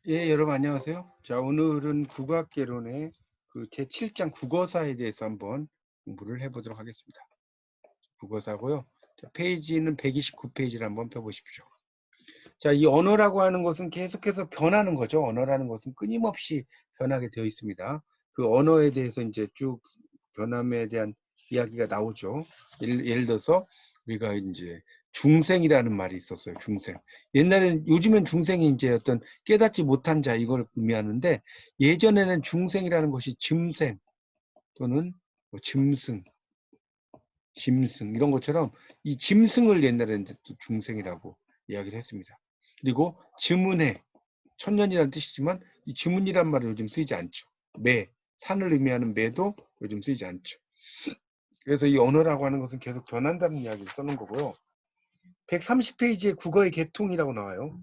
예, 여러분 안녕하세요. 자, 오늘은 국어학개론의 그 제7장 국어사에 대해서 한번 공부를 해보도록 하겠습니다. 국어사고요. 자, 페이지는 129페이지를 한번 펴보십시오. 자, 이 언어라고 하는 것은 계속해서 변하는 거죠. 언어라는 것은 끊임없이 변하게 되어 있습니다. 그 언어에 대해서 이제 쭉 변함에 대한 이야기가 나오죠. 예를 들어서 우리가 이제 중생이라는 말이 있었어요. 중생. 옛날에는 요즘엔 중생이 이제 어떤 깨닫지 못한 자 이걸 의미하는데 예전에는 중생이라는 것이 짐생 또는 뭐 짐승, 짐승 이런 것처럼 이 짐승을 옛날에는 이제 또 중생이라고 이야기를 했습니다. 그리고 지문해 천년이라는 뜻이지만 이 지문이란 말은 요즘 쓰이지 않죠. 매, 산을 의미하는 매도 요즘 쓰이지 않죠. 그래서 이 언어라고 하는 것은 계속 변한다는 이야기를 써놓은 거고요. 130페이지에 국어의 계통이라고 나와요.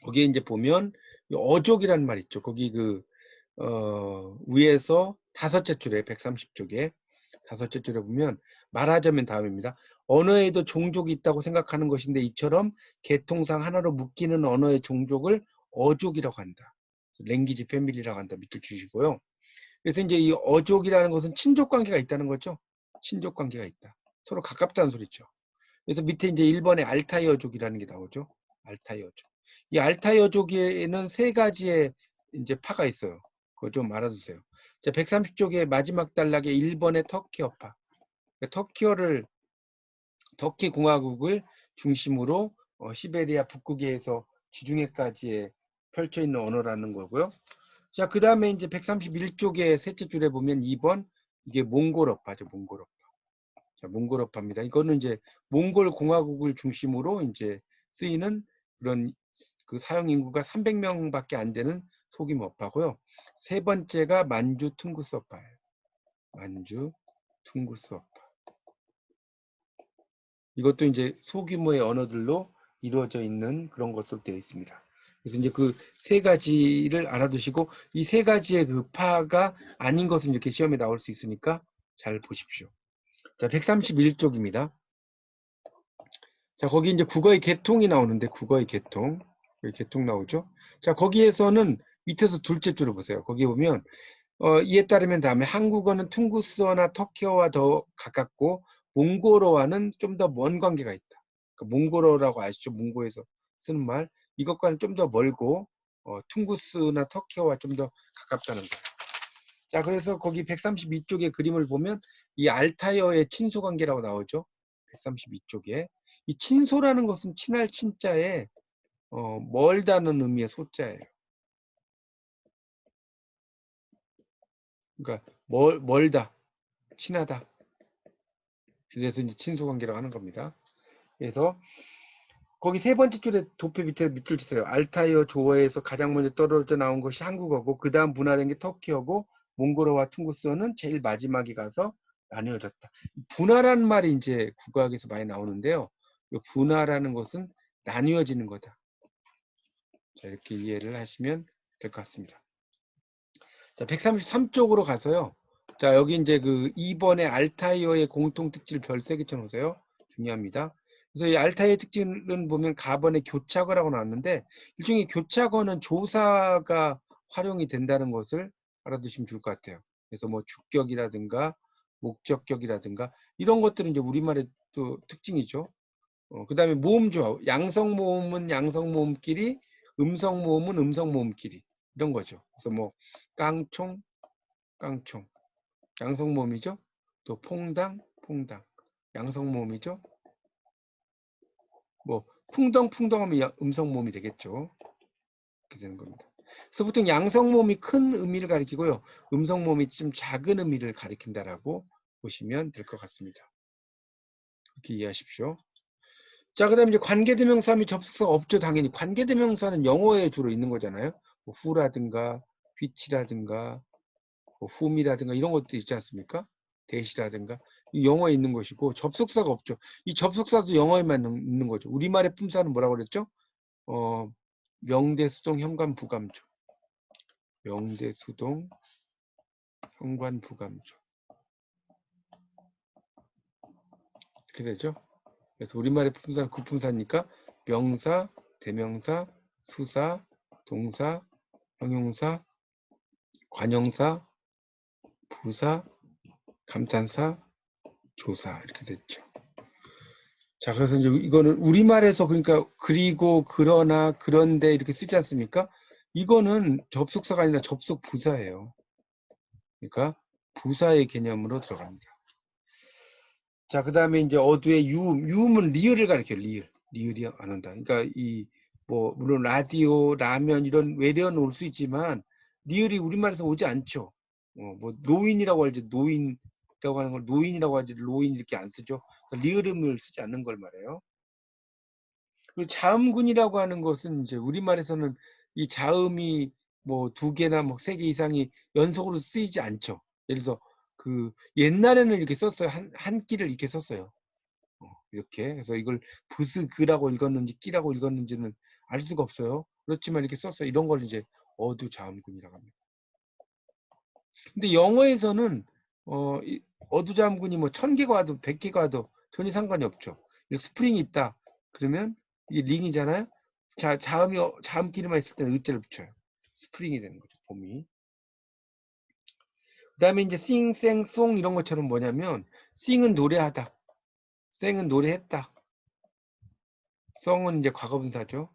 거기에 이제 보면 어족이라는 말 있죠. 거기 위에서 다섯째 줄에 130쪽에 다섯째 줄에 보면 말하자면 다음입니다. 언어에도 종족이 있다고 생각하는 것인데 이처럼 계통상 하나로 묶이는 언어의 종족을 어족이라고 한다. 랭귀지 패밀리라고 한다. 밑줄 주시고요. 그래서 이제 이 어족이라는 것은 친족 관계가 있다는 거죠. 친족 관계가 있다. 서로 가깝다는 소리죠. 그래서 밑에 이제 1번에 알타이어족이라는 게 나오죠. 알타이어족. 이 알타이어족에는 세 가지의 이제 파가 있어요. 그거 좀 알아두세요. 자, 130쪽의 마지막 단락에 1번의 터키어파. 터키 공화국을 중심으로 시베리아 북극해에서 지중해까지에 펼쳐 있는 언어라는 거고요. 자, 그 다음에 이제 131쪽의 셋째 줄에 보면 2번 이게 몽골어파죠. 몽골어파. 자, 몽골어파입니다. 이거는 이제 몽골 공화국을 중심으로 이제 쓰이는 그런 그 사용 인구가 300명밖에 안 되는 소규모어파고요. 세 번째가 만주 퉁구스어파예요. 만주 퉁구스어파. 이것도 이제 소규모의 언어들로 이루어져 있는 그런 것으로 되어 있습니다. 그래서 이제 그 세 가지를 알아두시고 이 세 가지의 그 파가 아닌 것은 이렇게 시험에 나올 수 있으니까 잘 보십시오. 자, 131쪽입니다. 자, 거기 이제 국어의 계통이 나오는데 국어의 계통. 여기 계통 나오죠? 자, 거기에서는 밑에서 둘째 줄을 보세요. 거기 보면 이에 따르면 다음에 한국어는 퉁구스어나 터키어와 더 가깝고 몽골어와는 좀 더 먼 관계가 있다. 그러니까 몽골어라고 아시죠? 몽골에서 쓰는 말. 이것과는 좀 더 멀고 퉁구스나 터키어와 좀 더 가깝다는 거예요. 자, 그래서 거기 132쪽의 그림을 보면 이 알타이어의 친소 관계라고 나오죠. 132쪽에. 이 친소라는 것은 친할 친자에 멀다는 의미의 소자예요. 그러니까 멀다, 친하다. 그래서 이제 친소 관계라고 하는 겁니다. 그래서 거기 세 번째 줄에 도표 밑에 밑줄 주세요. 알타이어 조어에서 가장 먼저 떨어져 나온 것이 한국어고 그 다음 분화된 게 터키어고 몽골어와 퉁구스어는 제일 마지막에 가서 나뉘어졌다. 분화라는 말이 이제 국어학에서 많이 나오는데요. 이 분화라는 것은 나뉘어지는 거다. 자, 이렇게 이해를 하시면 될 것 같습니다. 자, 133쪽으로 가서요. 자, 여기 이제 그 2번의 알타이어의 공통특질 별 3개 쳐놓으세요. 중요합니다. 그래서 이 알타이어 특징은 보면 가번의 교착어라고 나왔는데 일종의 교착어는 조사가 활용이 된다는 것을 알아두시면 좋을 것 같아요. 그래서 뭐 주격이라든가 목적격이라든가 이런 것들은 이제 우리말의 또 특징이죠. 그 다음에 모음조합, 양성모음은 양성모음끼리, 음성모음은 음성모음끼리 이런 거죠. 그래서 뭐 깡총, 깡총, 양성모음이죠. 또 퐁당, 퐁당, 양성모음이죠. 뭐 풍덩, 풍덩하면 음성모음이 되겠죠. 이렇게 되는 겁니다. 그래서 보통 양성모음이 큰 의미를 가리키고요. 음성모음이 좀 작은 의미를 가리킨다라고 보시면 될 것 같습니다. 이렇게 이해하십시오. 자, 그 다음에 이제 관계대명사 및 접속사가 없죠. 당연히 관계대명사는 영어에 주로 있는 거잖아요. 뭐 who라든가 which라든가 뭐 whom이라든가 이런 것도 있지 않습니까? that이라든가 영어에 있는 것이고 접속사가 없죠. 이 접속사도 영어에만 있는 거죠. 우리말의 품사는 뭐라고 그랬죠? 명대수동 현관부감조. 명대수동 현관부감조. 이렇게 되죠. 그래서 우리말의 품사는 구품사니까 명사, 대명사, 수사, 동사, 형용사, 관형사, 부사, 감탄사, 조사 이렇게 됐죠. 자, 그래서 이제 이거는 우리말에서 그러니까 그리고, 그러나, 그런데 이렇게 쓰지 않습니까? 이거는 접속사가 아니라 접속 부사예요. 그러니까 부사의 개념으로 들어갑니다. 자, 그 다음에 이제 어두의 유음. 유음은 리을을 가리켜요. 리을이 안 온다. 그러니까 물론 라디오, 라면 이런 외래어는 올 수 있지만 리을이 우리말에서 오지 않죠. 노인이라고 할지 노인이라고 하는 걸 노인이라고 할지 로인 이렇게 안 쓰죠. 그러니까 리을음을 쓰지 않는 걸 말해요. 그리고 자음군이라고 하는 것은 이제 우리말에서는 이 자음이 뭐 2개나 뭐 3개 이상이 연속으로 쓰이지 않죠. 예를 들어서 그 옛날에는 이렇게 썼어요. 한 끼를 이렇게 썼어요. 이렇게. 그래서 이걸 부스그라고 읽었는지 끼라고 읽었는지는 알 수가 없어요. 그렇지만 이렇게 썼어요. 이런 걸 이제 어두 자음군이라고 합니다. 근데 영어에서는 어두 자음군이 뭐 1000개가 와도 100개가 와도 전혀 상관이 없죠. 스프링이 있다. 그러면 이게 링이잖아요. 자, 자음끼리만 있을 때는 의자를 붙여요. 스프링이 되는 거죠. 봄이. 그 다음에 이제 sing, sang, song 이런 것처럼 뭐냐면 sing은 노래하다. sing은 노래했다. song은 이제 과거분사죠.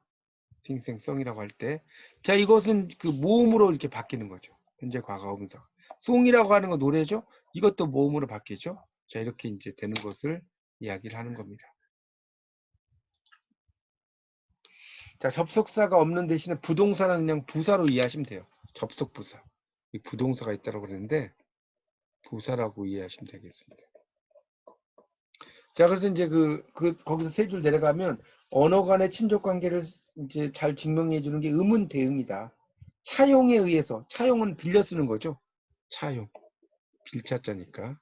sing, sang, song이라고 할 때. 자, 이것은 그 모음으로 이렇게 바뀌는 거죠. 현재 과거분사. song이라고 하는 건 노래죠. 이것도 모음으로 바뀌죠. 자, 이렇게 이제 되는 것을 이야기를 하는 겁니다. 자, 접속사가 없는 대신에 부동사는 그냥 부사로 이해하시면 돼요. 접속부사. 이 부동사가 있다고 그랬는데 부사라고 이해하시면 되겠습니다. 자, 그래서 이제 거기서 3줄 내려가면 언어 간의 친족 관계를 이제 잘 증명해 주는 게 의문 대응이다. 차용에 의해서, 차용은 빌려 쓰는 거죠. 차용. 빌차자니까.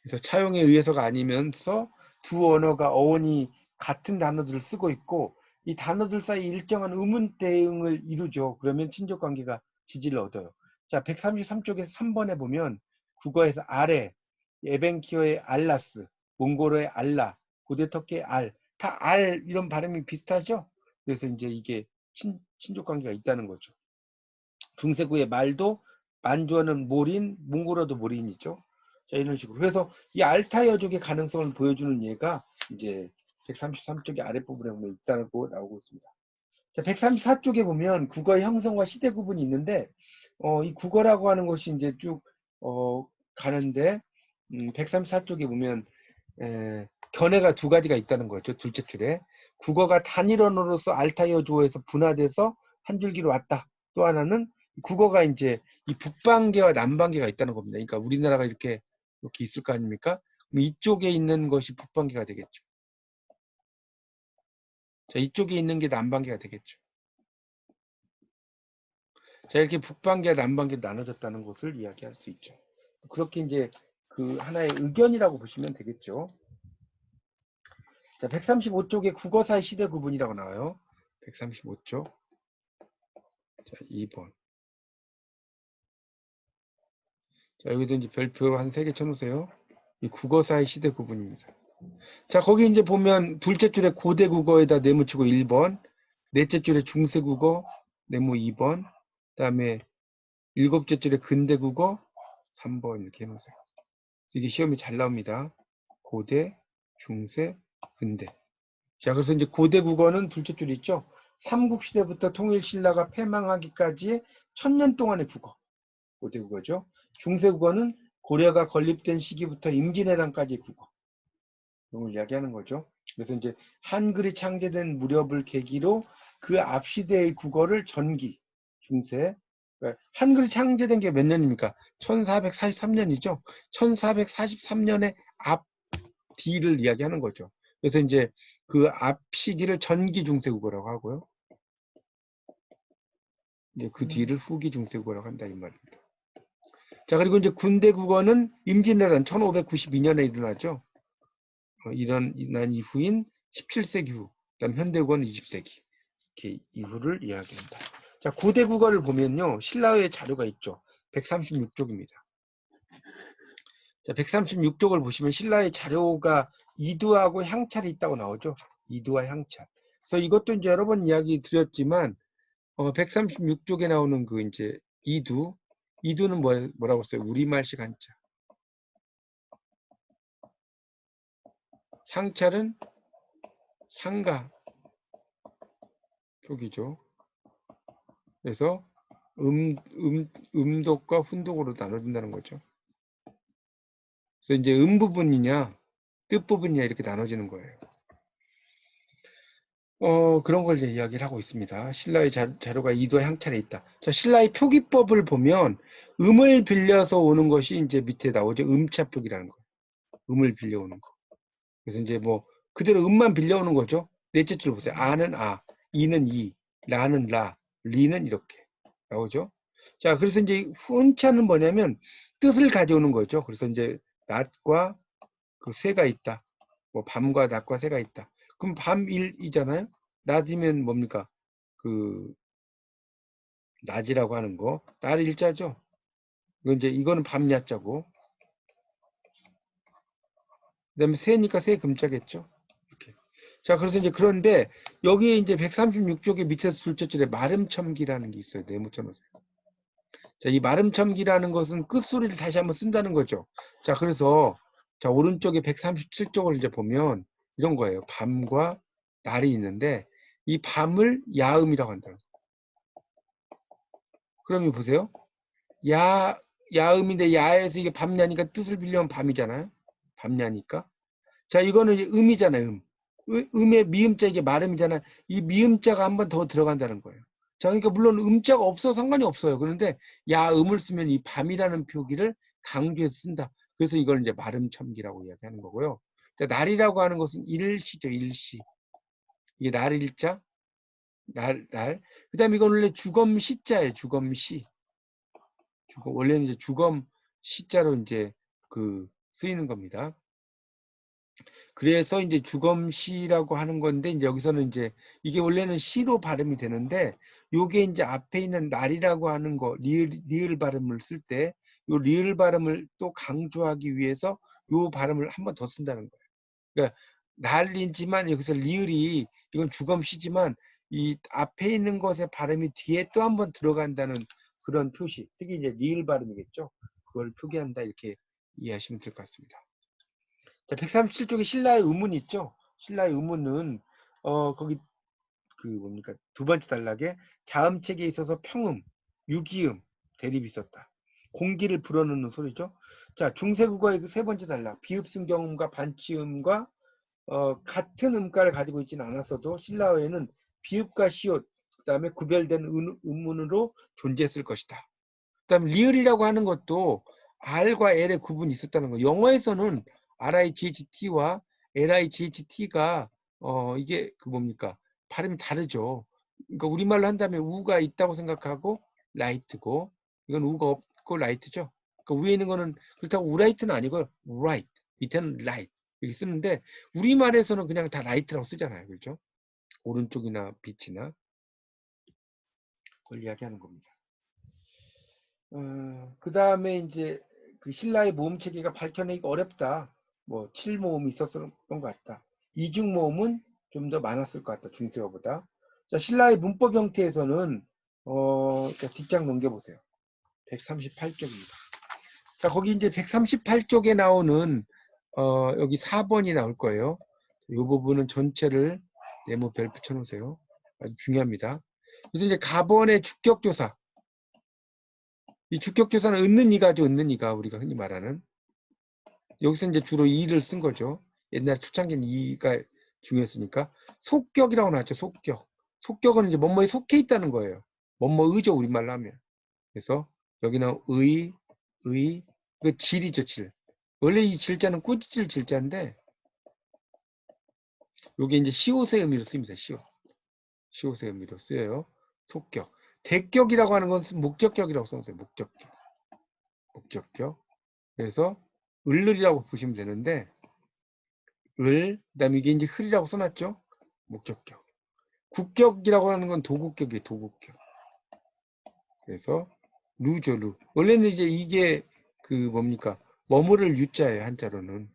그래서 차용에 의해서가 아니면서 두 언어가 어원이 같은 단어들을 쓰고 있고 이 단어들 사이 일정한 의문 대응을 이루죠. 그러면 친족 관계가 지지를 얻어요. 자, 133쪽에 3번에 보면 국어에서 아래, 에벤키어의 알라스, 몽골어의 알라, 고대 터키의 알, 다 알 이런 발음이 비슷하죠. 그래서 이제 이게 친족 관계가 있다는 거죠. 중세구의 말도 만주어는 몰인, 몽골어도 몰인이죠. 자, 이런 식으로. 그래서 이 알타이어족의 가능성을 보여주는 예가 이제 133쪽의 아랫부분에 보면 있다고 나오고 있습니다. 자, 134쪽에 보면 국어의 형성과 시대 구분이 있는데, 이 국어라고 하는 것이 이제 쭉, 가는데, 134쪽에 보면, 견해가 2가지가 있다는 거죠. 둘째 줄에. 국어가 단일 언어로서 알타이어 조어에서 분화돼서 한 줄기로 왔다. 또 하나는 국어가 이제 이 북방계와 남방계가 있다는 겁니다. 그러니까 우리나라가 이렇게 있을 거 아닙니까? 그럼 이쪽에 있는 것이 북방계가 되겠죠. 자, 이쪽에 있는 게 남방계가 되겠죠. 자, 이렇게 북방계와 남방계로 나눠졌다는 것을 이야기할 수 있죠. 그렇게 이제 그 하나의 의견이라고 보시면 되겠죠. 자, 135쪽에 국어사의 시대 구분이라고 나와요. 135쪽. 자, 2번. 자, 여기도 이제 별표 한 3개 쳐놓으세요. 이 국어사의 시대 구분입니다. 자, 거기 이제 보면 둘째 줄에 고대 국어에다 네모치고 1번, 넷째 줄에 중세 국어, 네모 2번, 그 다음에 일곱째 줄에 근대 국어, 3번 이렇게 해놓으세요. 이게 시험이 잘 나옵니다. 고대, 중세, 근대. 자, 그래서 이제 고대 국어는 둘째 줄 있죠. 삼국시대부터 통일신라가 패망하기까지 1000년 동안의 국어. 고대 국어죠. 중세 국어는 고려가 건립된 시기부터 임진왜란까지의 국어. 이걸 이야기하는 거죠. 그래서 이제 한글이 창제된 무렵을 계기로 그 앞 시대의 국어를 전기, 중세. 그러니까 한글이 창제된 게 몇 년입니까? 1443년이죠. 1443년의 앞 뒤를 이야기하는 거죠. 그래서 이제 그 앞 시기를 전기 중세국어라고 하고요. 이제 그 뒤를 후기 중세국어라고 한다 이 말입니다. 자, 그리고 이제 군대 국어는 임진왜란 1592년에 일어나죠. 일어난 이후인 17세기 후, 그다음 현대국어는 20세기 이렇게 이후를 이야기합니다. 자, 고대 국어를 보면요, 신라의 자료가 있죠. 136쪽입니다. 자, 136쪽을 보시면 신라의 자료가 이두하고 향찰이 있다고 나오죠. 이두와 향찰. 그래서 이것도 이제 여러 번 이야기 드렸지만 136쪽에 나오는 그 이제 이두는 뭐라고 써요? 우리말식 한자. 향찰은 향가 표기죠. 그래서 음독과 훈독으로 나눠진다는 거죠. 그래서 이제 부분이냐 뜻 부분이냐 이렇게 나눠지는 거예요. 그런 걸 이제 이야기를 하고 있습니다. 신라의 자료가 이두와 향찰에 있다. 자, 신라의 표기법을 보면 음을 빌려서 오는 것이 이제 밑에 나오죠. 음차 표기라는 거. 음을 빌려오는 거. 그래서 이제 뭐 그대로 음만 빌려오는 거죠. 넷째 줄 보세요. 아는 아, 이는 이, 라는 라, 리는 이렇게 나오죠. 자, 그래서 이제 훈차는 뭐냐면 뜻을 가져오는 거죠. 그래서 이제 낮과 그 새가 있다. 뭐 밤과 낮과 새가 있다. 그럼 밤일이잖아요. 낮이면 뭡니까? 그 낮이라고 하는 거. 날 일자죠. 이거는 밤야자고. 그다음에 새니까 새 금자겠죠. 이렇게. 자, 그래서 이제 그런데 여기에 이제 136쪽의 밑에서 둘째 줄에 마름첨기라는 게 있어요. 네모쳐놓으세요. 자, 이 마름첨기라는 것은 끝소리를 다시 한번 쓴다는 거죠. 자, 그래서 자, 오른쪽에 137쪽을 이제 보면 이런 거예요. 밤과 날이 있는데 이 밤을 야음이라고 한다. 그러면 보세요. 야음인데 야에서 이게 밤야니까 뜻을 빌려면 밤이잖아요. 밤야니까. 자, 이거는 이제 음이잖아요. 음의 미음자 이게 말음이잖아요. 이 미음자가 한 번 더 들어간다는 거예요. 자, 그러니까 물론 음자가 없어도 상관이 없어요. 그런데 야음을 쓰면 이 밤이라는 표기를 강조해서 쓴다. 그래서 이걸 이제 말음첨기라고 이야기하는 거고요. 자, 날이라고 하는 것은 일시죠, 일시. 이게 날일자, 날. 그 다음에 이건 원래 주검시자예요, 주검시. 원래는 이제 주검 시자로 이제 쓰이는 겁니다. 그래서 이제 주검시라고 하는 건데 이제 여기서는 이제 이게 원래는 시로 발음이 되는데 요게 이제 앞에 있는 날이라고 하는 거 리을 발음을 쓸 때 요 리을 발음을 또 강조하기 위해서 요 발음을 한 번 더 쓴다는 거예요. 그러니까 날이지만 여기서 리을이 이건 주검시지만 이 앞에 있는 것의 발음이 뒤에 또 한 번 들어간다는 그런 표시. 특히 이제 리을 발음이겠죠. 그걸 표기한다 이렇게 이해하시면 될 것 같습니다. 자, 137쪽에 신라의 의문이 있죠. 신라의 의문은 거기 뭡니까 두 번째 단락에 자음책에 있어서 평음, 유기음 대립이 있었다. 공기를 불어넣는 소리죠. 자, 중세국어의 그 세 번째 단락 비읍승경음과 반치음과 같은 음가를 가지고 있지는 않았어도 신라어에는 비읍과 시옷 그다음에 구별된 음문으로 존재했을 것이다. 그다음에 리을이라고 하는 것도 R과 L의 구분이 있었다는 거. 영어에서는 RIGHT와 LIGHT가 이게 뭡니까? 발음이 다르죠. 그러니까 우리말로 한다면 우가 있다고 생각하고 라이트고 이건 우가 없고 라이트죠. 그러니까 위에 있는 거는 그렇다고 우라이트는 아니고 right 밑에는 light 이렇게 쓰는데 우리말에서는 그냥 다 라이트라고 쓰잖아요. 그렇죠? 오른쪽이나 빛이나 그걸 이야기하는 겁니다. 그 다음에 이제 그 신라의 모음 체계가 밝혀내기 어렵다. 뭐 7모음이 있었던 것 같다. 이중 모음은 좀 더 많았을 것 같다. 중세어보다. 자, 신라의 문법 형태에서는 뒷장 넘겨보세요. 138쪽입니다. 자, 거기 이제 138쪽에 나오는 여기 4번이 나올 거예요. 이 부분은 전체를 네모 별 붙여놓으세요. 아주 중요합니다. 그래서 이제 가번의 주격조사. 이 주격조사는 얻는 이가죠, 얻는 이가 우리가 흔히 말하는. 여기서 이제 주로 이를 쓴 거죠. 옛날 초창기는 이가 중요했으니까. 속격이라고 나왔죠, 속격. 속격은 이제 뭐뭐에 속해 있다는 거예요. 뭐뭐의죠, 우리말로 하면. 그래서 여기는 그 질이죠, 질. 원래 이 질자는 꾸짖을 질자인데, 요게 이제 시옷의 의미로 쓰입니다, 시옷. 시옷의 의미로 쓰여요. 속격. 대격이라고 하는 것은 목적격이라고 써놓으세요, 목적격. 목적격. 그래서 을을이라고 보시면 되는데 그다음에 이게 이제 흘이라고 써놨죠. 목적격. 국격이라고 하는 건 도국격이에요. 도국격. 그래서 루죠. 루. 원래는 이제 이게 뭡니까 머무를 유자예요. 한자로는.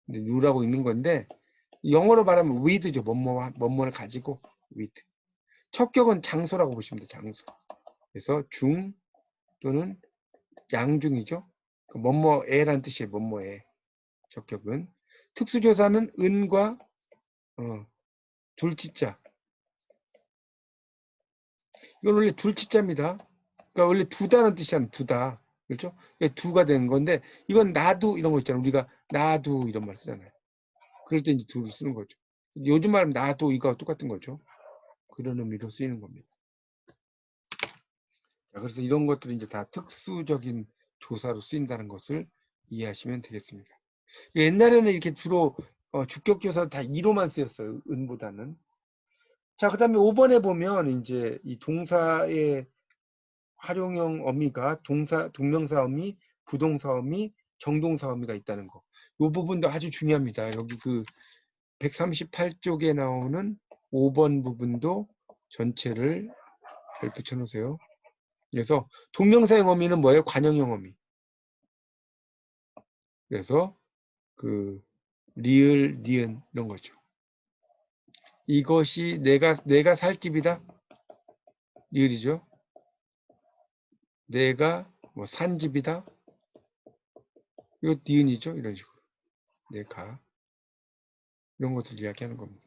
근데 루라고 있는 건데 영어로 말하면 with죠. 뭐뭐를 가지고 with. 첫 격은 장소라고 보시면 돼요. 장소. 그래서 중 또는 양중이죠. 뭐뭐에란 뜻이에요. 뭐뭐에. 첫 격은. 특수조사는 은과 둘치자. 이건 원래 둘치자입니다. 그러니까 원래 두다는 뜻이잖아요. 두다. 그렇죠? 두가 되는 건데 이건 나도 이런 거 있잖아요. 우리가 나도 이런 말 쓰잖아요. 그럴 때 이제 두를 쓰는 거죠. 요즘 말하면 나도 이거와 똑같은 거죠. 그런 의미로 쓰이는 겁니다. 자, 그래서 이런 것들이 이제 다 특수적인 조사로 쓰인다는 것을 이해하시면 되겠습니다. 옛날에는 이렇게 주로 주격조사 다 이로만 쓰였어요. 은보다는. 자, 그 다음에 5번에 보면 이제 이 동사의 활용형 어미가 동명사 어미, 부동사 어미, 정동사 어미가 있다는 거. 이 부분도 아주 중요합니다. 여기 그 138쪽에 나오는 5번 부분도 전체를 잘 붙여놓으세요. 그래서 동명사형 어미는 뭐예요? 관형형 어미. 그래서 그 리을, 니은 이런 거죠. 이것이 내가 살 집이다. 리을이죠. 내가 뭐 산 집이다. 이거 니은이죠. 이런 식으로. 내가 이런 것들 이야기하는 겁니다.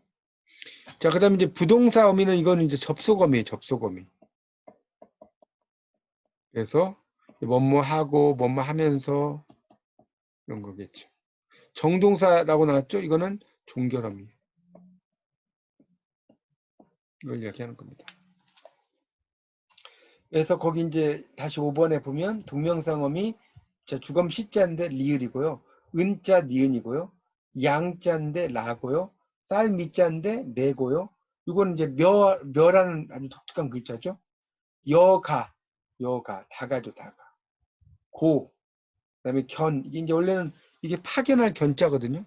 자, 그 다음에 이제 부동사 어미는 이거는 이제 접속어미예요. 접속어미. 그래서 뭐뭐 하고 뭐뭐 하면서 이런 거겠죠. 정동사라고 나왔죠. 이거는 종결어미. 이걸 이야기하는 겁니다. 그래서 거기 이제 다시 5번에 보면 동명사어미 주검 시자인데 리을이고요. 은자 니은이고요. 양자인데 라고요. 쌀 미자인데 매고요. 이거는 이제 묘라는 아주 독특한 글자죠. 여가 다가죠, 다가. 그다음에 이게 이제 원래는 이게 파견할 견자거든요.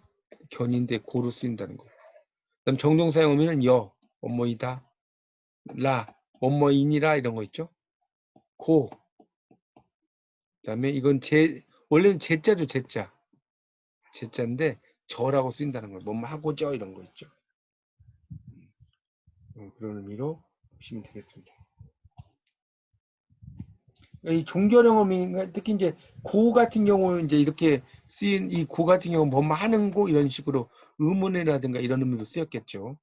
견인데 고로 쓰인다는 거. 그다음 정동사용 어미는 뭐뭐이다. 뭐뭐이니라 이런 거 있죠. 그다음에 이건 원래는 제자죠, 제자. 제자인데 저라고 쓰인다는 거예요. 뭐뭐 하고저 이런 거 있죠. 그런 의미로 보시면 되겠습니다. 이 종결형 어미 특히 이제 고 같은 경우 이제 이렇게 쓰인 이 고 같은 경우 뭐뭐 하는 고 이런 식으로 의문이라든가 이런 의미로 쓰였겠죠.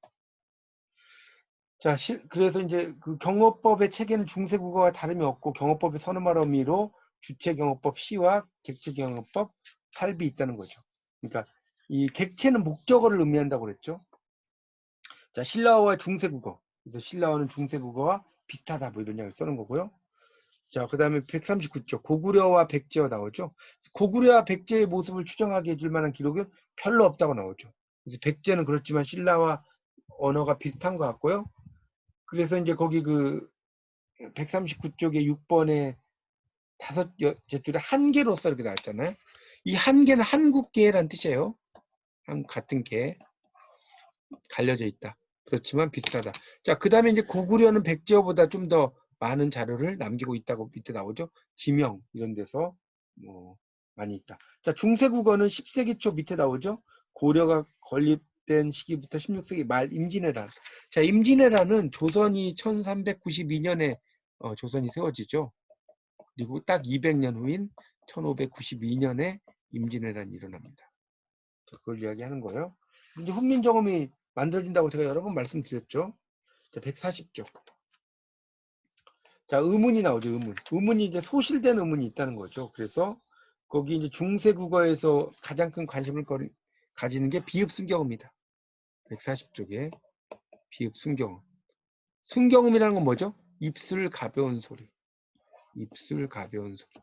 자, 그래서 이제 그 경어법의 체계는 중세국어와 다름이 없고 경어법의 선언말 의미로 주체경어법 시와 객체경어법 살비 있다는 거죠. 그러니까 이 객체는 목적어를 의미한다고 그랬죠. 자, 신라어와 중세국어. 그래서 신라어는 중세국어와 비슷하다 뭐 이런 이야기를 쓰는 거고요. 자, 그 다음에 139쪽 고구려와 백제어 나오죠. 고구려와 백제의 모습을 추정하게 해줄 만한 기록은 별로 없다고 나오죠. 그래서 백제는 그렇지만 신라와 언어가 비슷한 것 같고요. 그래서 이제 거기 그 139쪽에 6번에 다섯째 줄에 한계로서 이렇게 나왔잖아요. 이 한계는 한국계란 뜻이에요. 같은 계 갈려져 있다. 그렇지만 비슷하다. 자, 그 다음에 이제 고구려는 백제어보다 좀 더 많은 자료를 남기고 있다고 밑에 나오죠. 지명 이런 데서 뭐 많이 있다. 자, 중세국어는 10세기 초 밑에 나오죠. 고려가 건립된 시기부터 16세기 말 임진왜란. 자, 임진왜란은 조선이 1392년에 조선이 세워지죠. 그리고 딱 200년 후인 1592년에 임진왜란이 일어납니다. 그걸 이야기하는 거예요. 이제 훈민정음이 만들어진다고 제가 여러 번 말씀드렸죠. 자, 140쪽. 자, 의문이 나오죠, 의문. 의문이 이제 소실된 의문이 있다는 거죠. 그래서 거기 이제 중세국어에서 가장 큰 관심을 가지는 게 비읍순경음입니다. 140쪽에 비읍순경음. 순경음이라는 건 뭐죠? 입술 가벼운 소리. 입술 가벼운 소리.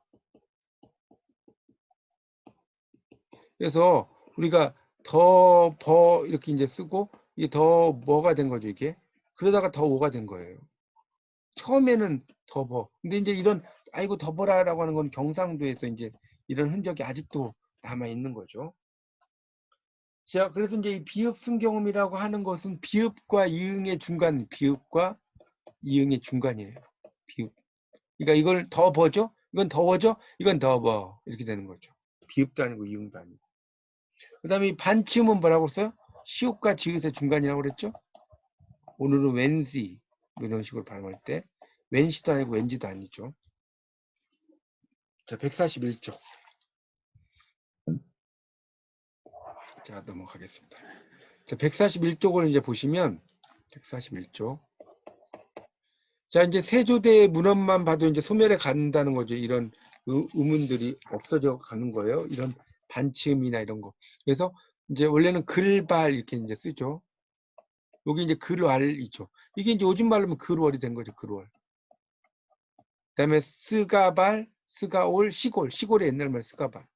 그래서 우리가 이렇게 이제 쓰고 이게 더 뭐가 된 거죠, 이게. 그러다가 더 오가 된 거예요. 처음에는 더버. 근데 이제 이런 아이고 더버라라고 하는 건 경상도에서 이제 이런 흔적이 아직도 남아 있는 거죠. 자, 그래서 이제 이 비읍 순경음이라고 하는 것은 비읍과 이응의 중간, 비읍과 이응의 중간이에요. 비읍. 그러니까 이걸 더버죠? 이건 더워죠? 이건 더버. 이렇게 되는 거죠. 비읍도 아니고 이응도 아니고. 그 다음에 반치음은 뭐라고 써요? 시옷과 지읒의 중간이라고 그랬죠? 오늘은 웬시 이런 식으로 발음할 때 웬시도 아니고 웬지도 아니죠. 자, 141쪽. 자, 넘어가겠습니다. 자, 141쪽을 이제 보시면 141쪽. 자, 이제 세조대의 문헌만 봐도 이제 소멸해 간다는 거죠. 이런 의문들이 없어져 가는 거예요. 이런 반치음이나 이런 거. 그래서 이제 원래는 글발 이렇게 이제 쓰죠. 여기 이제 글왈이죠. 이게 이제 요즘 말로는 글월이 된 거죠. 글월. 그다음에 스가발, 스가올, 시골. 시골의 옛날 말 스가발.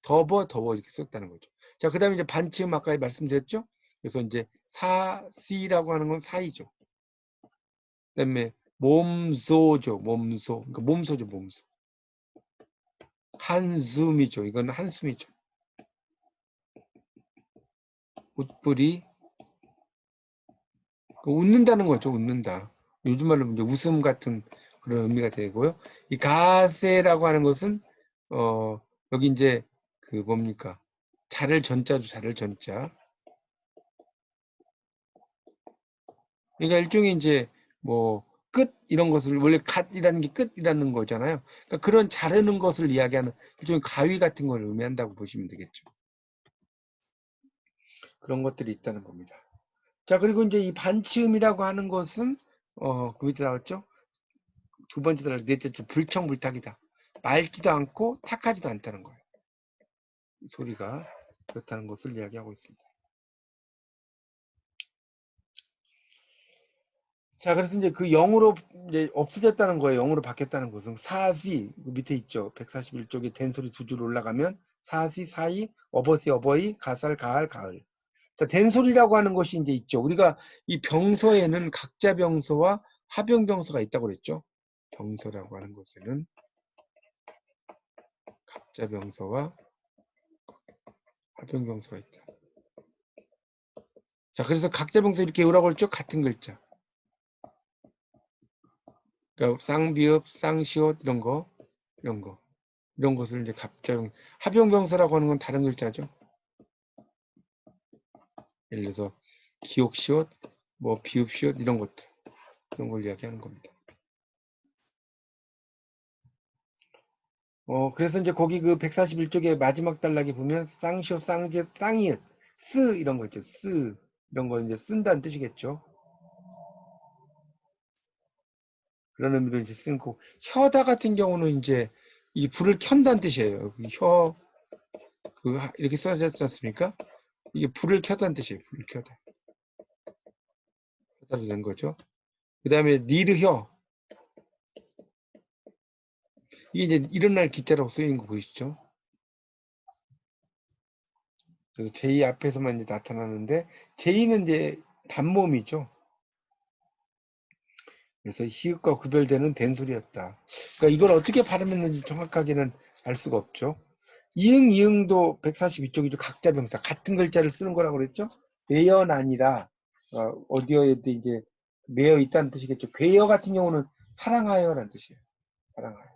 더버, 더워 이렇게 썼다는 거죠. 자, 그다음에 이제 반치음 아까 말씀드렸죠. 그래서 이제 사시라고 하는 건 사이죠. 그다음에 몸소죠. 몸소. 그러니까 몸소죠. 몸소. 한숨이죠. 이건 한숨이죠. 웃불이 웃는다는 거죠. 웃는다. 요즘 말로 이제 웃음 같은 그런 의미가 되고요. 이 가세라고 하는 것은 여기 이제 그 뭡니까? 자를 전자죠. 자를 전자. 그러니까 일종의 이제 뭐 끝 이런 것을 원래 갓이라는 게 끝이라는 거잖아요. 그러니까 그런 자르는 것을 이야기하는 일종의 가위 같은 걸 의미한다고 보시면 되겠죠. 그런 것들이 있다는 겁니다. 자, 그리고 이제 이 반치음이라고 하는 것은 그 밑에 나왔죠. 두 번째 달 넷째 주 불청불탁이다. 맑지도 않고 탁하지도 않다는 거예요. 소리가 그렇다는 것을 이야기하고 있습니다. 자, 그래서 이제 그 0으로 이제 없어졌다는 거예요. 0으로 바뀌었다는 것은 사시 그 밑에 있죠. 141쪽에 된소리 두 줄 올라가면 사시, 사이, 어버시, 어버이, 가살, 가을, 가을. 자, 된소리라고 하는 것이 이제 있죠. 우리가 이 병서에는 각자 병서와 하병 병서가 있다고 그랬죠. 병서라고 하는 것에는 각자 병서와 하병 병서가 있다. 자, 그래서 각자 병서 이렇게 외우라고 했죠. 같은 글자. 그러니까 쌍비읍, 쌍시옷 이런 것을 이제 갑자병, 합병병서라고 하는 건 다른 글자죠. 예를 들어서 기옥시옷, 뭐 비읍시옷 이런 것들, 그런 걸 이야기하는 겁니다. 그래서 이제 거기 그 141쪽에 마지막 단락에 보면 쌍시옷, 쌍지읒, 쌍이읒, 쓰 이런 거 있죠. 쓰 이런 거 이제 쓴다는 뜻이겠죠. 그런 의미로 이제 쓰고 혀다 같은 경우는 이제 이 불을 켠다는 뜻이에요. 이렇게 써졌지 않습니까? 이게 불을 켜다는 뜻이에요. 불을 켜다. 켜다도 된 거죠. 그 다음에 니르혀. 이게 이제 일어날 기자라고 쓰이는 거 보이시죠? 그래서 제2 앞에서만 이제 나타나는데 제2는 이제 단모음이죠. 그래서 히읗과 구별되는 된소리였다. 그러니까 이걸 어떻게 발음했는지 정확하게는 알 수가 없죠. 이응, 이응도 142쪽이죠. 각자 병사 같은 글자를 쓰는 거라고 그랬죠. 매연 아니라 어디어에도 이제 매여 있다는 뜻이겠죠. 괴여 같은 경우는 사랑하여라는 뜻이에요. 사랑하여.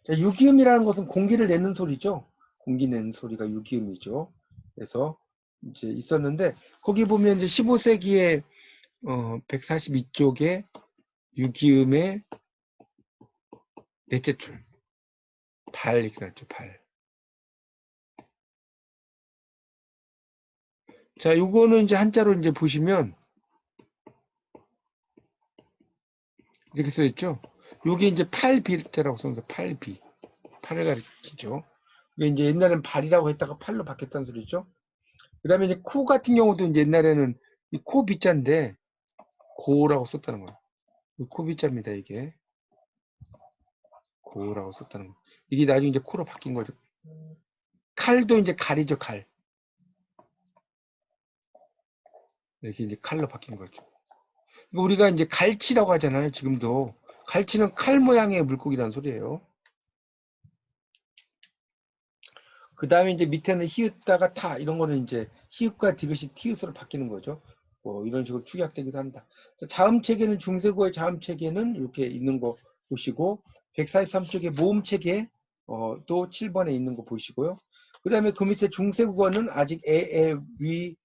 자, 유기음이라는 것은 공기를 내는 소리죠. 공기 내는 소리가 유기음이죠. 그래서 이제 있었는데 거기 보면 이제 15세기에 142쪽에 유기음의 넷째 줄 발 이렇게 나왔죠. 발. 자, 요거는 이제 한자로 이제 보시면 이렇게 써 있죠. 요게 이제 팔비자라고 써서 팔비. 팔을 가리키죠. 이게 이제 옛날엔 발이라고 했다가 팔로 바뀌었다는 소리죠. 그다음에 이제 코 같은 경우도 이제 옛날에는 이 코 비자인데 고라고 썼다는 거예요. 코 비자입니다, 이게. 고라고 썼다는 거. 이게 나중에 이제 코로 바뀐 거죠. 칼도 이제 갈이죠, 갈. 이렇게 이제 칼로 바뀐 거죠. 우리가 이제 갈치라고 하잖아요, 지금도. 갈치는 칼 모양의 물고기라는 소리예요. 그 다음에 이제 밑에는 히읗다가 타, 이런 거는 이제 히읗과 디귿이 티읕으로 바뀌는 거죠. 뭐 이런 식으로 축약되기도 한다. 자음 체계는 중세고의 자음 체계는 이렇게 있는 거 보시고, 143쪽에 모음 체계 또 7번에 있는 거 보시고요. 그 다음에 그 밑에 중세국어는 아직 에, 위,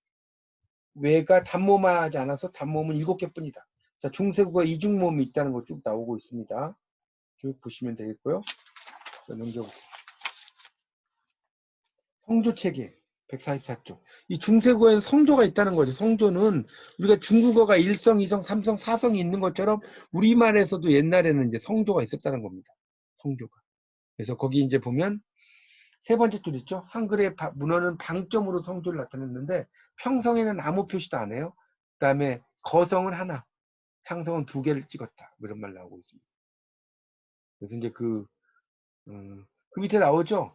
외가 단모음하지 않아서 단모음은 7개뿐이다. 자, 중세국어 이중모음이 있다는 거 쭉 나오고 있습니다. 쭉 보시면 되겠고요. 자, 넘겨보세요. 성조체계 144쪽. 이 중세국어에는 성조가 있다는 거죠. 성조는 우리가 중국어가 1성, 2성, 3성, 4성이 있는 것처럼 우리말에서도 옛날에는 이제 성조가 있었다는 겁니다. 성조가. 그래서 거기 이제 보면 세 번째 줄 있죠. 한글의 문어는 방점으로 성조를 나타냈는데 평성에는 아무 표시도 안 해요. 그 다음에 거성은 하나, 상성은 2개를 찍었다. 뭐 이런 말 나오고 있습니다. 그래서 이제 그 밑에 나오죠.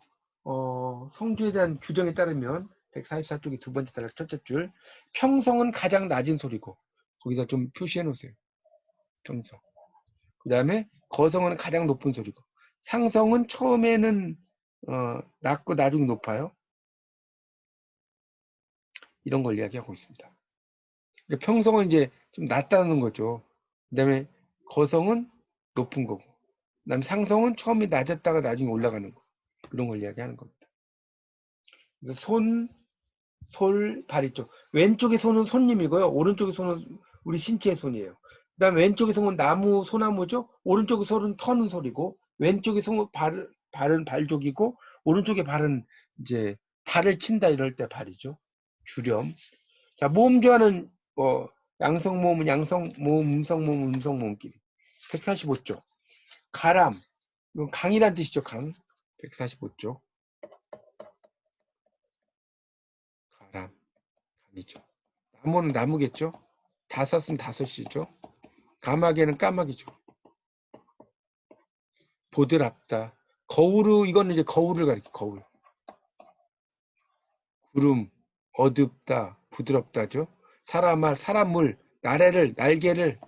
성조에 대한 규정에 따르면 144쪽이 두 번째 단락 첫째 줄. 평성은 가장 낮은 소리고 거기다 좀 표시해 놓으세요. 평성. 그 다음에 거성은 가장 높은 소리고 상성은 처음에는 낮고 나중에 높아요. 이런 걸 이야기하고 있습니다. 그러니까 평성은 이제 좀 낮다는 거죠. 그 다음에 거성은 높은 거고 그 다음에 상성은 처음에 낮았다가 나중에 올라가는 거. 이런 걸 이야기하는 겁니다. 그래서 손, 솔, 발 있죠. 왼쪽의 손은 손님이고요. 오른쪽의 손은 우리 신체의 손이에요. 그 다음에 왼쪽의 손은 나무, 소나무죠. 오른쪽의 손은 터는 소리고 왼쪽의 손은 발은 발족이고 오른쪽의 발은 이제 발을 친다 이럴 때 발이죠. 주렴. 자, 모음 조화는 양성모음은 양성모음, 음성모음, 음성모음끼리. 145쪽. 가람. 이건 강이란 뜻이죠. 강. 145쪽. 가람. 강이죠. 나무는 나무겠죠. 다섯은 다섯이죠. 까마귀는 까마귀죠. 보드랍다. 거울우 이거는 이제 거울을 가리켜. 거울. 구름. 어둡다. 부드럽다죠. 사람말, 사람물. 나래를, 날개를.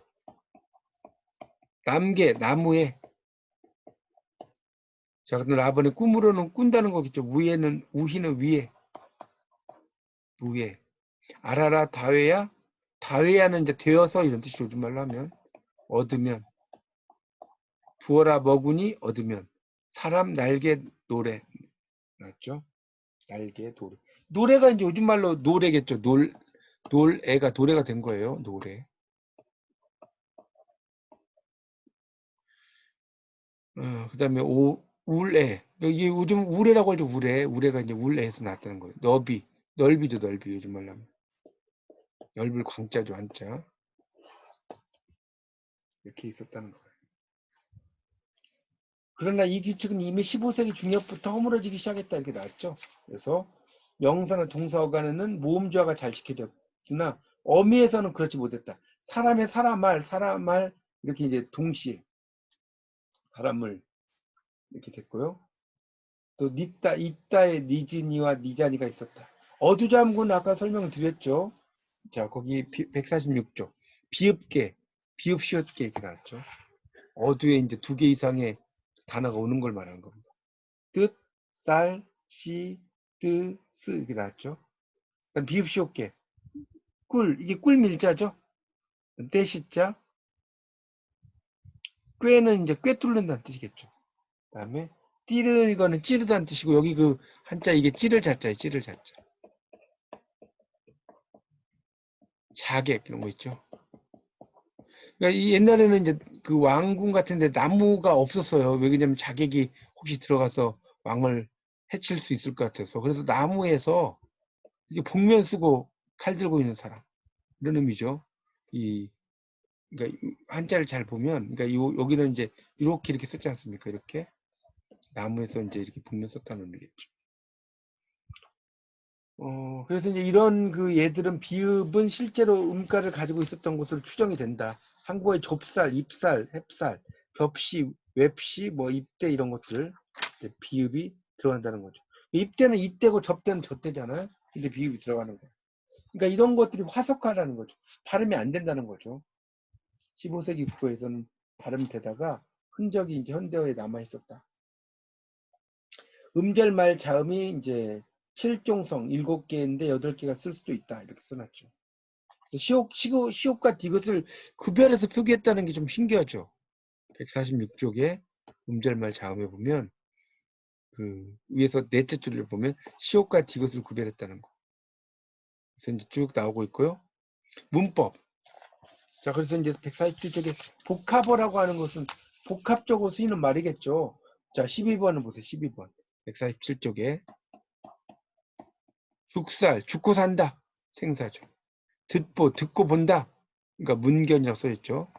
남개, 나무에. 자, 근데 라번에 꿈으로는 꾼다는 거겠죠. 우희는 위에. 무예. 알아라 다회야. 다회야는 이제 되어서 이런 뜻이 요즘 말로 하면 얻으면. 부어라 먹으니 얻으면. 사람 날개 노래. 맞죠? 날개 노래. 노래가 이제 요즘 말로 노래겠죠. 놀애가 노래가 된 거예요. 노래. 그 다음에 울애. 이게 요즘 우레라고 하죠. 우레가 이제 울애에서 나왔다는 거예요. 넓이죠. 넓이 요즘 말로 하면. 넓을 광자죠. 한자. 이렇게 있었다는 거예요. 그러나 이 규칙은 이미 15세기 중엽부터 허물어지기 시작했다 이렇게 나왔죠. 그래서 명사나 동사어간에는 모음조화가 잘 지켜졌으나 어미에서는 그렇지 못했다. 사람의 사람말 이렇게 이제 동시에 사람을 이렇게 됐고요. 또 니다, 있다의 니즈니와 니자니가 있었다. 어두잠군 아까 설명드렸죠. 자, 거기 146쪽 비읍계, 비읍시옷계 이렇게 나왔죠. 어두에 이제 2개 이상의 단어가 오는 걸 말하는 겁니다. 뜻, 쌀, 시, 뜨, 스 이렇게 나왔죠. 그다음 비읍시옷계 꿀, 이게 꿀 밀자죠. 떼시자, 꾀는 이제 꾀 뚫는다는 뜻이겠죠. 그 다음에 띠르 이거는 찌르다는 뜻이고 여기 그 한자 이게 찌를 자자예요. 찌를 자자. 자객 이런 거 있죠. 그러니까 이 옛날에는 이제 그 왕궁 같은데 나무가 없었어요. 왜냐면 자객이 혹시 들어가서 왕을 해칠 수 있을 것 같아서. 그래서 나무에서 이게 복면 쓰고 칼 들고 있는 사람 이런 의미죠. 그러니까 한자를 잘 보면, 그러니까 여기는 이제 이렇게 썼지 않습니까? 이렇게 나무에서 이제 이렇게 복면 썼다는 의미겠죠. 그래서 이제 이런 그 얘들은 비읍은 실제로 음가를 가지고 있었던 것으로 추정이 된다. 한국의 좁쌀, 입살, 햅쌀, 벽시, 웹시, 뭐 입대 이런 것들 비읍이 들어간다는 거죠. 입대는 이때고 접대는 저때잖아요. 근데 비읍이 들어가는 거예요. 그러니까 이런 것들이 화석화라는 거죠. 발음이 안 된다는 거죠. 15세기 국어에서는 발음되다가 흔적이 이제 현대어에 남아 있었다. 음절말 자음이 이제 7종성 7개인데 8개가 쓸 수도 있다. 이렇게 써놨죠. 시옷과 디귿을 구별해서 표기했다는 게 좀 신기하죠. 146쪽에 음절말 자음에 보면 그 위에서 넷째 줄을 보면 시옷과 디귿을 구별했다는 거. 그래서 이제 쭉 나오고 있고요. 문법. 자, 그래서 이제 147쪽에 복합어라고 하는 것은 복합적으로 쓰이는 말이겠죠. 자, 12번을 보세요. 12번. 147쪽에 죽살, 죽고 산다. 생사죠. 듣보, 듣고 본다. 그러니까 문견이라고 써있죠.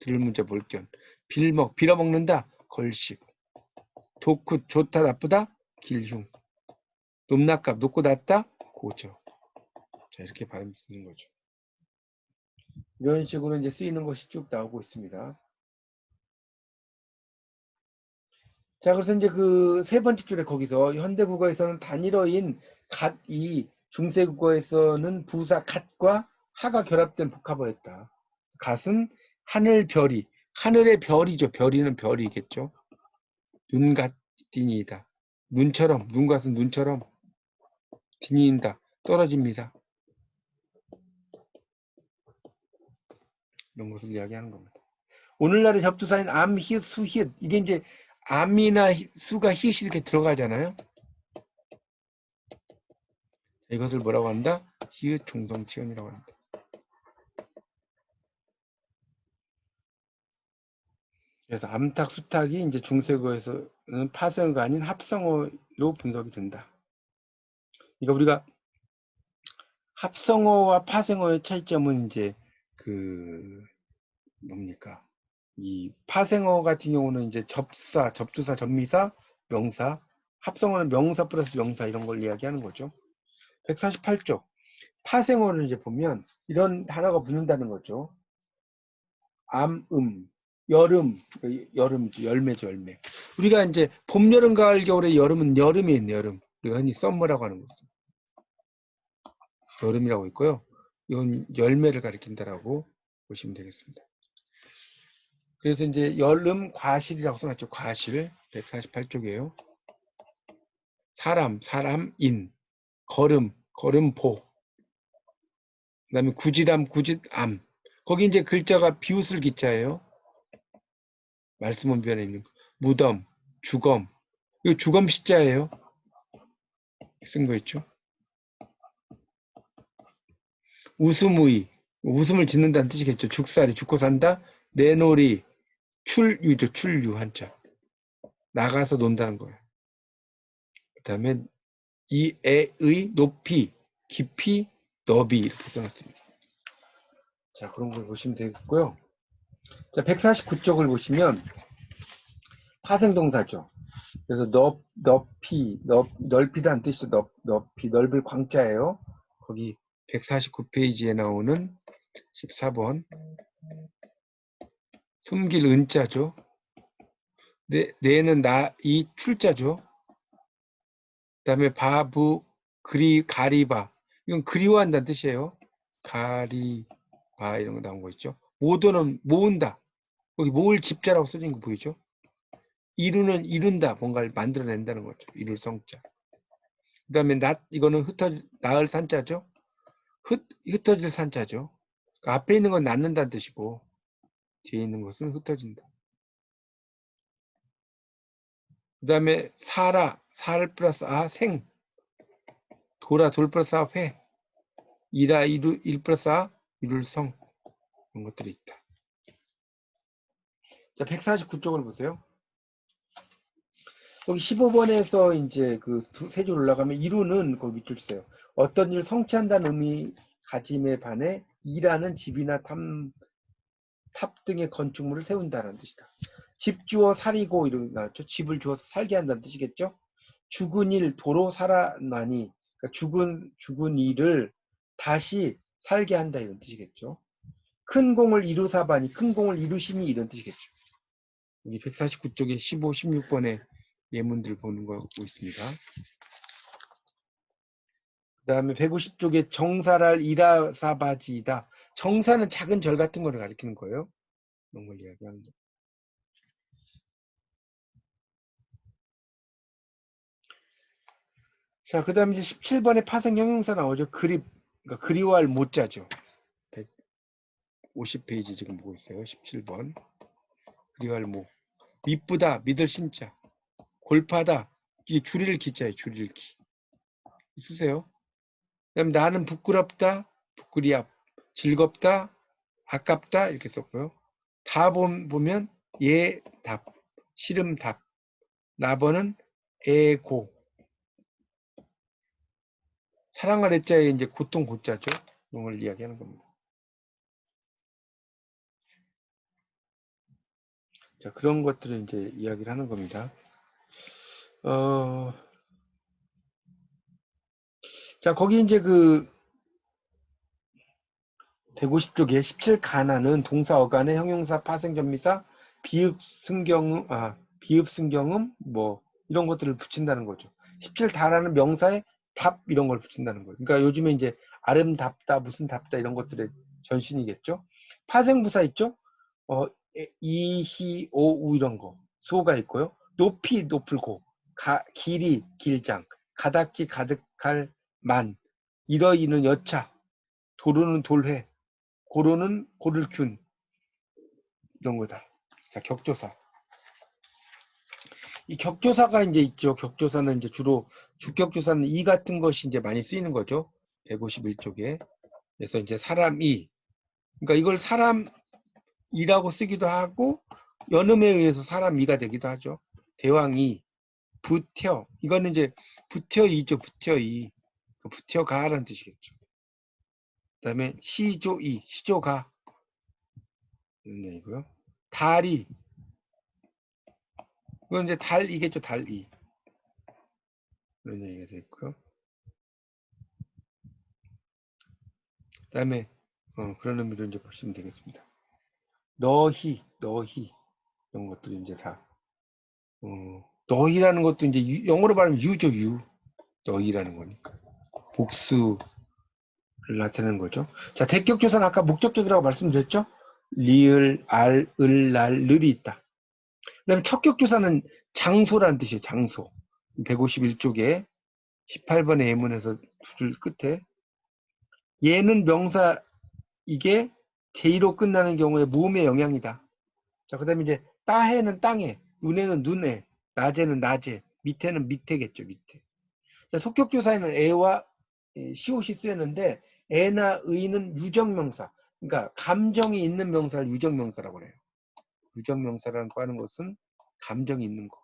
들을 문자 몰견. 빌먹, 빌어먹는다. 걸식. 도굿, 좋다, 나쁘다. 길흉. 높낮값, 높고 낮다. 고저. 자, 이렇게 발음 쓰는 거죠. 이런 식으로 이제 쓰이는 것이 쭉 나오고 있습니다. 자, 그래서 이제 그 세 번째 줄에 거기서 현대국어에서는 단일어인 갓이 중세국어에서는 부사 갓과 하가 결합된 복합어였다. 갓은 하늘 별이, 하늘의 별이죠. 별이는 별이겠죠. 눈갓디니다. 눈처럼, 눈갓은 눈처럼 디니다. 떨어집니다. 이런 것을 이야기하는 겁니다. 오늘날의 접두사인 암, 히읗, 수, 히읗. 이게 이제 암이나 수가 히읗이 이렇게 들어가잖아요. 이것을 뭐라고 한다? 히읗 종성치연이라고 합니다. 그래서 암탉, 수탉이 이제 중세국어에서는 파생어가 아닌 합성어로 분석이 된다. 그러니까 우리가 합성어와 파생어의 차이점은 이제 그 뭡니까? 이 파생어 같은 경우는 이제 접사, 접두사, 접미사, 명사, 합성어는 명사 플러스 명사 이런 걸 이야기하는 거죠. 148쪽 파생어를 이제 보면 이런 단어가 붙는다는 거죠. 암, 여름, 여름이죠. 열매죠, 열매. 우리가 이제 봄, 여름, 가을, 겨울에 여름은 여름이 있네, 여름. 우리가 흔히 썸머라고 하는 것은 여름이라고 있고요. 이건 열매를 가리킨다라고 보시면 되겠습니다. 그래서 이제 여름 과실이라고 써놨죠. 과실 148쪽이에요. 사람, 사람인, 걸음, 걸음포. 그다음에 구지람, 구짓암. 거기 이제 글자가 비웃을 기자예요. 말씀원변에 있는 거. 무덤, 주검. 이거 주검 시자예요. 쓴 거 있죠. 웃음의, 웃음을 짓는다는 뜻이겠죠. 죽살이, 죽고 산다. 내놀이, 출유죠. 출유 한자. 나가서 논다는 거예요. 그 다음에 이 애의 높이, 깊이, 너비 이렇게 써놨습니다. 자, 그런 걸 보시면 되겠고요. 자, 149쪽을 보시면 파생동사죠. 그래서 넓히다는 뜻이죠. 넓히, 넓을 광자예요. 거기 149페이지에 나오는 14번 숨길 은자죠. 내는 나, 이 출자죠. 그 다음에 바부, 가리바. 이건 그리워한다는 뜻이에요. 가리바 이런 거 나온 거 있죠. 모도는 모은다. 거기 모을 집자라고 써진 거 보이죠? 이루는 이룬다. 뭔가를 만들어낸다는 거죠. 이룰 성자. 그 다음에 이거는 나을 산자죠. 흩어질 산자죠. 그러니까 앞에 있는 건 낳는다는 뜻이고 뒤에 있는 것은 흩어진다. 그 다음에 살 플러스 생, 돌 플러스 회, 일 플러스 이룰 성 이런 것들이 있다. 자, 149쪽을 보세요. 여기 15번에서 이제 그 세 줄 올라가면 이루는 거기 밑줄 주세요. 어떤 일 성취한다는 의미 가짐에 반해 이라는 집이나 탑 등의 건축물을 세운다는 뜻이다. 집 주어 살이고 이런 거 나왔죠. 집을 주어서 살게 한다는 뜻이겠죠. 죽은 일 도로 살아나니 그러니까 죽은 일을 다시 살게 한다 이런 뜻이겠죠. 큰 공을 이루사바니 큰 공을 이루시니 이런 뜻이겠죠. 여기 149쪽에 15, 16번에 예문들 보는 거 있습니다. 그 다음에 150쪽에 정사랄 이라사바지다. 정사는 작은 절 같은 거를 가리키는 거예요. 그런 걸 이야기하는 거. 자, 그 다음에 이제 17번에 파생 형용사 나오죠. 그러니까 그리워할 못자죠. 150페이지 지금 보고 있어요. 17번. 그리워할 못. 미쁘다, 믿을 신자. 골파다, 이게 줄일 기자예요. 줄일 기. 쓰세요. 그다음에 나는 부끄럽다, 부끄리압, 즐겁다, 아깝다 이렇게 썼고요. 다 보면 예 답, 싫음 답, 나번은 애고, 사랑할 애자에 이제 고통 고자죠. 이런 걸 이야기하는 겁니다. 자, 그런 것들을 이제 이야기를 하는 겁니다. 자, 거기 이제 그 150쪽에 17가나는 동사 어간의 형용사 파생전미사 비읍 승경음 뭐 이런 것들을 붙인다는 거죠. 17다라는 명사에 답 이런 걸 붙인다는 거예요. 그러니까 요즘에 이제 아름답다 무슨 답다 이런 것들의 전신이겠죠. 파생부사 있죠. 이, 히, 오, 우 이런 거 수호가 있고요. 높이 높을 고, 길이 길장, 가닥기 가득할 만, 이러이는 여차, 도로는 돌회, 고로는 고를균 이런 거다. 자, 격조사. 이 격조사가 이제 있죠. 격조사는 이제 주로 주격조사는 이 같은 것이 이제 많이 쓰이는 거죠. 151쪽에. 그래서 이제 사람이, 그러니까 이걸 사람이라고 쓰기도 하고 연음에 의해서 사람이가 되기도 하죠. 대왕이, 부텨. 이거는 이제 부텨이죠. 부텨이. 부텨가라는 뜻이겠죠. 그 다음에 시조이, 시조가 이런 얘기고요. 달이, 이건 이제 달이겠죠. 달이. 그런 얘기가 되어 있고요. 그 다음에 그런 의미로 이제 보시면 되겠습니다. 너희 이런 것들이 이제 다 너희라는 것도 이제 영어로 말하면 유죠. 유. 너희라는 거니까 복수를 나타내는 거죠. 자, 대격조사는 아까 목적격이라고 말씀드렸죠. 리을, 알, 을, 날, 을이 있다. 그 다음에 척격조사는 장소라는 뜻이에요. 장소. 151쪽에 18번의 예문에서 두 줄 끝에 얘는 명사, 이게 제의로 끝나는 경우에 모음의 영향이다. 자, 그 다음에 이제 따해는 땅에, 눈에는 눈에, 낮에는 낮에, 밑에는 밑에겠죠. 밑에. 자, 속격조사에는 애와 시옷이 쓰였는데 애나 의는 유정명사. 그러니까 감정이 있는 명사를 유정명사라고 해요. 유정명사라고 하는 것은 감정이 있는 거.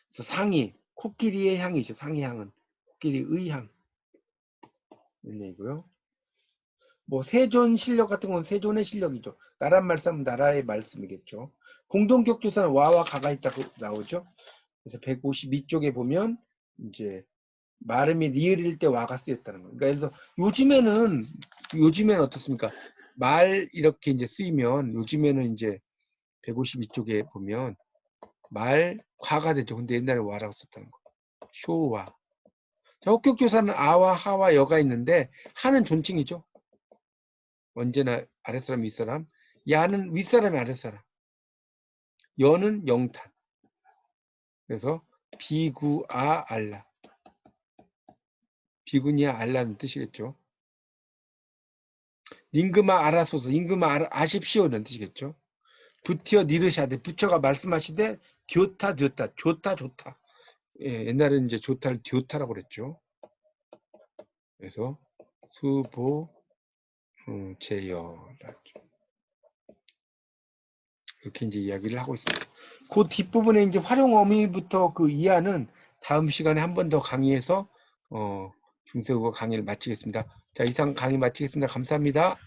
그래서 상이, 코끼리의 향이죠. 상의 향은. 코끼리의 향. 이런 얘기고요. 뭐 세존 실력 같은 건 세존의 실력이죠. 나란 말씀은 나라의 말씀이겠죠. 공동격조사는 와와 가가 있다고 나오죠. 그래서 152쪽에 보면 이제 말음이 리을일 때 와가 쓰였다는 거예요. 그러니까 그래서 요즘에는 어떻습니까? 말 이렇게 이제 쓰이면 요즘에는 이제 152쪽에 보면 말 과가 되죠. 근데 옛날에 와라고 썼다는 거. 쇼와. 자, 혹격조사는 아와 하와 여가 있는데 하는 존칭이죠. 언제나 아랫사람 윗사람. 야는 윗사람이 아랫사람. 여는 영탄. 그래서 비구아 알라. 비구니아 알라는 뜻이겠죠. 닝그마 알아소서. 닝그마 아십시오는 뜻이겠죠. 부티어 니르샤데. 부처가 말씀하시되 듀타 좋다 좋다. 예, 옛날에는 이제 좋다를 듀타라고 그랬죠. 그래서 수보 제여라죠. 이렇게 이제 이야기를 하고 있습니다. 그 뒷부분에 이제 활용 어미부터 그 이하는 다음 시간에 한 번 더 강의해서 중세국어 강의를 마치겠습니다. 자, 이상 강의 마치겠습니다. 감사합니다.